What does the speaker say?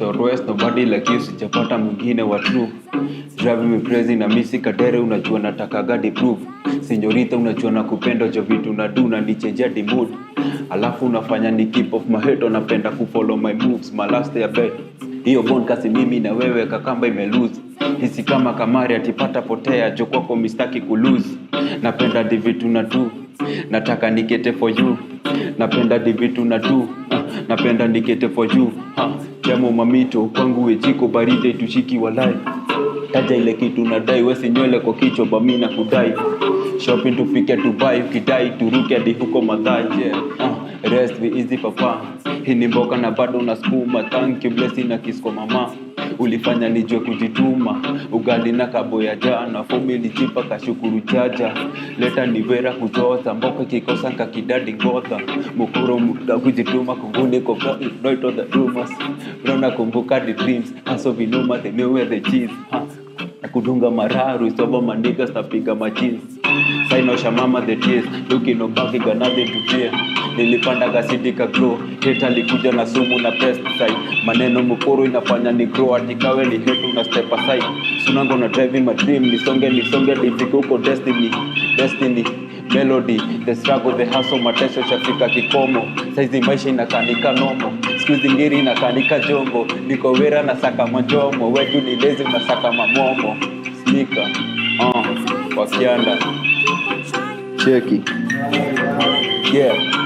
east or west, nobody like you, sijapata mwingine wa true. Driving me crazy na misi kadere, unajua nataka gadi proof. Senyorita unajua nakupenda, jo vitu na do na nichange the mood. Alafu unafanya ni keep off my head, unapenda kufollow my moves, my last day bed. Hiyo bond kasi mimi na wewe kakamba imelose. Hisi kama kamari atipata potea, jo kwako mistaki kulose. Napenda di vitu na do, nataka nikete for you. Napenda di vitu na do, napenda nikete for you. Jamo mamito kwangu wejiko baride tushiki walai. Taja ile kitu nadai, wesi nywele kwa kichwa bami na kudai. Shopping tufike Dubai, ukidai turuke hadi huko Madhai. Rest be easy papa, hii ni mboka na bado unasukuma. Thank you blessing na kiss kwa mama, ulifanya nijue kujituma. Ugali na kabo ya jana, fomi lijipa kashukuru chaja. Leta nivera kuzoza, mboka kikosa nkakidadi ngotha. Mukuro muda kujituma, kunguni koka right on the rumors. Rona kumbuka the dreams, aso vinuma they know where the cheese. Kudunga mararu, isoba manigas na piga majins. Sainosha mama the tears, looking no back, got nothing to fear. Nilipanda gasidi ka grow, hate alikuja na sumu na pesticide. Maneno mukuru inafanya ni grow, atikawe ni hate una step aside. Sunango na driving my dream, nisonge nifike uko destiny. Melody, the struggle, the hustle, mateso shafika kikomo. Saizi maisha inakanika nomo, squeeze ngiri inakanika jongo. Niko wera na saka majomo, wetu ni lazy na saka mamomo. Sneaker, wakianda cheki, yeah.